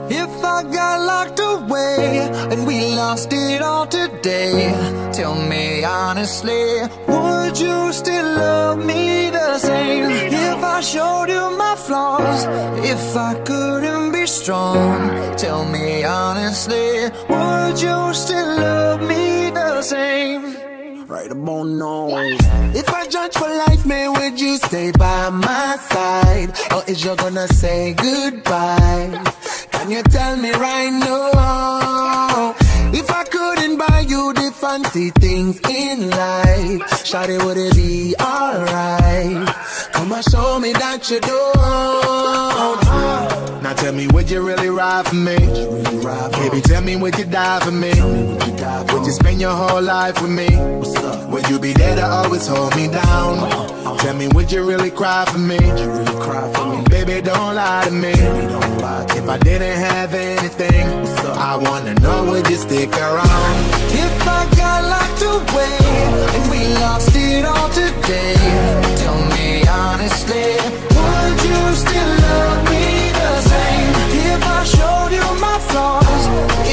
If I got locked away and we lost it all today, tell me honestly, would you still love me the same? If I showed you my flaws, if I couldn't be strong, tell me honestly, would you still love me the same? Right about now. If I judge for life, man, would you stay by my side? Or is you gonna say goodbye? Can you tell me right now? If I couldn't buy you the fancy things in life, shawty, would it be alright? Come and show me that you don't. Now tell me, would you really ride for me? Baby, tell me, would you die for me? Would you spend your whole life with me? Would you be there to always hold me down? Tell me, would you really cry for me? Baby, don't lie to me. If I didn't have anything, I wanna know, would you stick around? If I got locked away and we lost it all today, tell me honestly, would you still love me the same? If I showed you my flaws,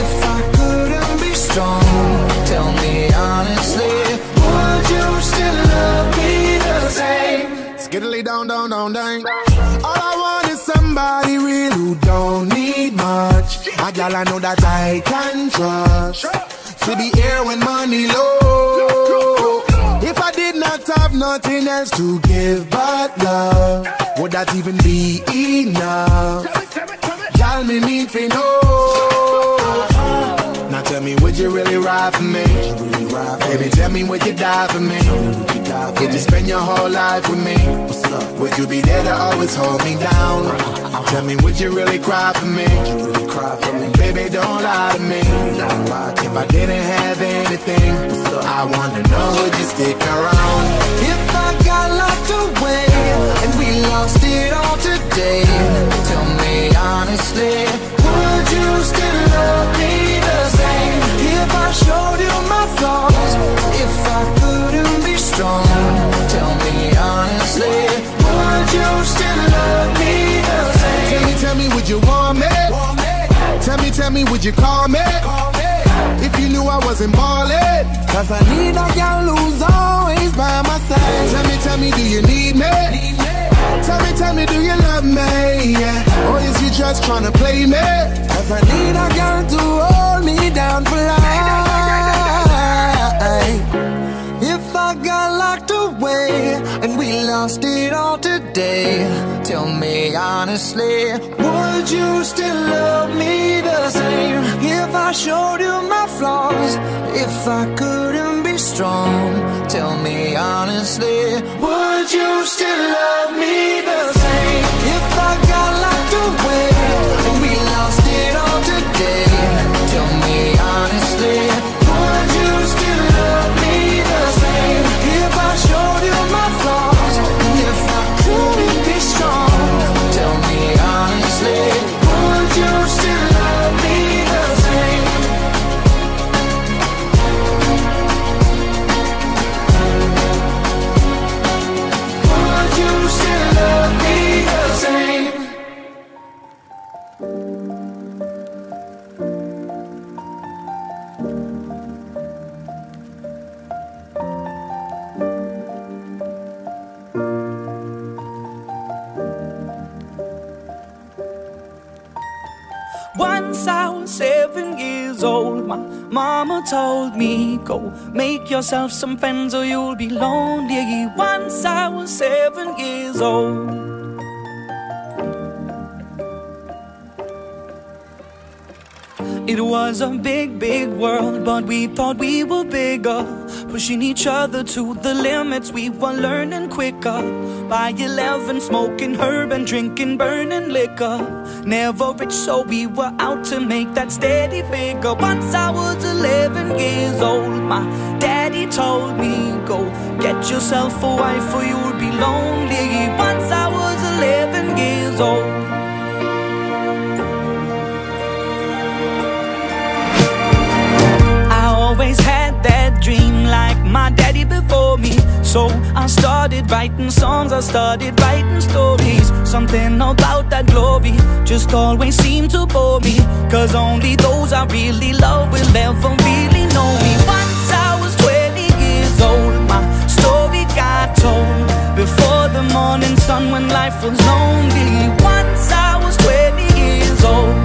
if I couldn't be strong, tell me honestly, would you still love me the same? Skiddly down, down, down, down. All I want is somebody real who don't need much. A girl I know that I can trust, to be here when money low. If I did not have nothing else to give but love, would that even be enough? Girl, me need to know. Now tell me, would you really ride for me? Baby, tell me, would you die for me? Would you spend your whole life with me? Would you be there to always hold me down? Tell me, would you really cry for me? Baby, don't lie to me. If I didn't have anything, I wanna know, would you stick around? If I got locked away and we lost it all today, tell me honestly, would you still love me the same? If I showed you my flaws, if I couldn't be strong, tell me honestly, would you still love me the same? Tell me, would you want me? Tell me, would you call me? If you knew I wasn't ballin', cause I need a girl who's always by my side. Tell me, do you need me? Tell me, do you love me? Yeah. Or is you just tryna play me? Cause I need a girl to hold me down for life. If I got locked away and we lost it all today, tell me honestly, would you still love me the same? If I showed you my flaws, if I couldn't be strong, tell me honestly, would you still love me the same? If I got locked away and we lost it all today, tell me honestly, would you still love me the same? If I showed you my flaws, and if I couldn't be strong, tell me honestly, would you still love me the same? Would you still love me the same? Once I was 7 years old, my mama told me, go make yourself some friends or you'll be lonely. Once I was 7 years old. It was a big, big world, but we thought we were bigger, pushing each other to the limits. We were learning quicker. By 11, smoking herb and drinking burning liquor. Never rich, so we were out to make that steady figure. Once I was 11 years old, my daddy told me, go get yourself a wife or you'll be lonely. Once I was 11 years old. Always had that dream like my daddy before me. So I started writing songs, I started writing stories. Something about that glory just always seemed to bore me, 'cause only those I really love will ever really know me. Once I was 20 years old, my story got told before the morning sun when life was lonely. Once I was 20 years old.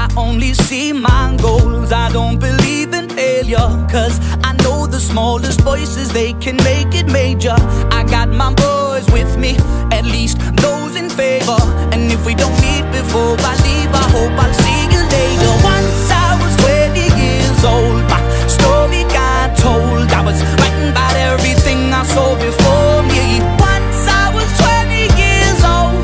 I only see my goals, I don't believe in failure, 'cause I know the smallest voices, they can make it major. I got my boys with me, at least those in favor. And if we don't meet before I leave, I hope I'll see you later. Once I was 20 years old, my story got told. I was writing about everything I saw before me. Once I was 20 years old.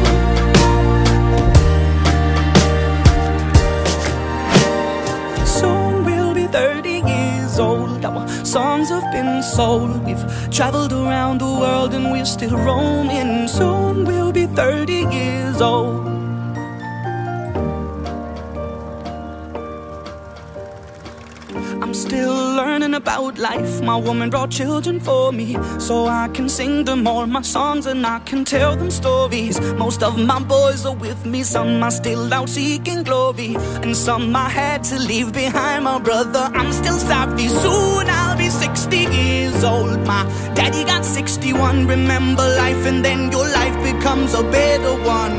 Soon we'll be 30 years old. Our songs have been sold. We've traveled around the world and we're still roaming. Soon we'll be 30 years old. I'm still learning about life. My woman brought children for me, so I can sing them all my songs and I can tell them stories. Most of my boys are with me, some are still out seeking glory, and some I had to leave behind. My brother, I'm still sorry. Soon I'll be 60 years old. My daddy got 61. Remember life and then your life becomes a better one.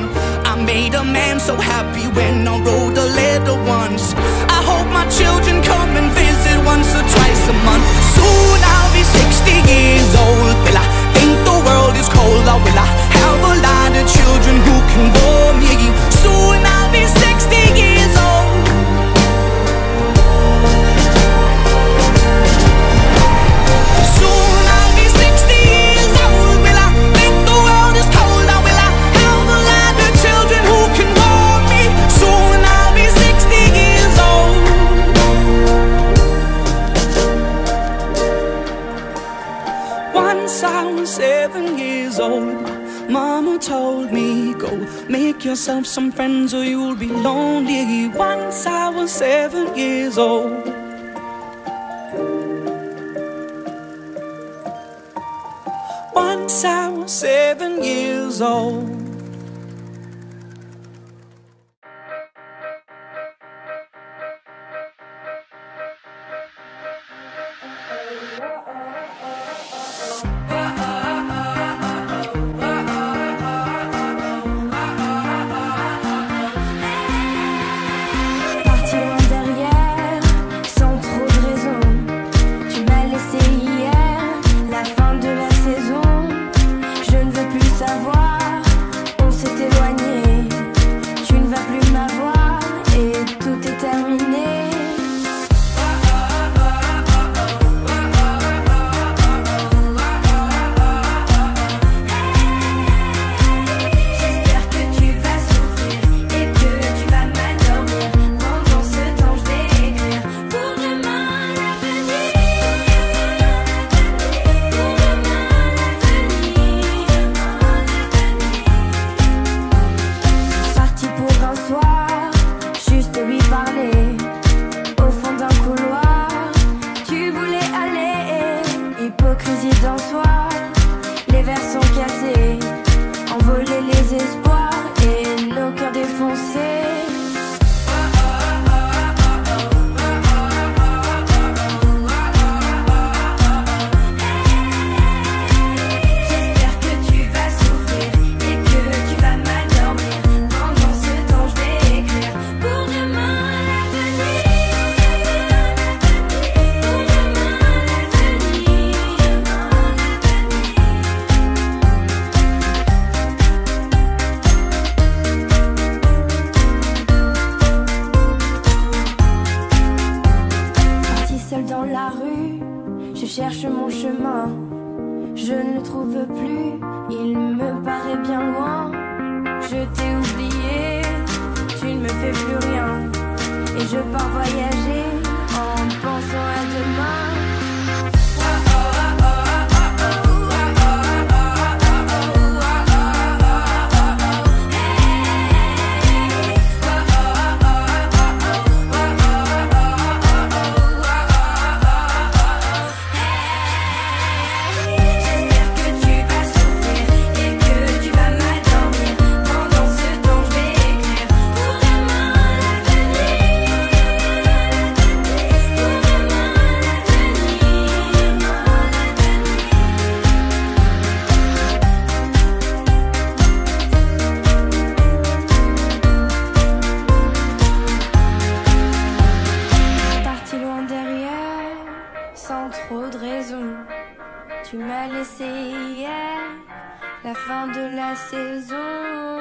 I made a man so happy when I wrote a letter once. I hope my children come and visit once or twice a month. Soon I'll be 60 years old. Will I think the world is cold, or will I have a lot of children who can warm me? Soon I'll be 60 years old. Soon I'll be 60 years old. Will I think the world is cold, or will I have a lot of children who can warm me? Soon I'll be 60 years old. Once I was 7 years old, Mama told me, go make yourself some friends or you'll be lonely. Once I was 7 years old. Once I was 7 years old. m'as laissé hier, la fin de la saison.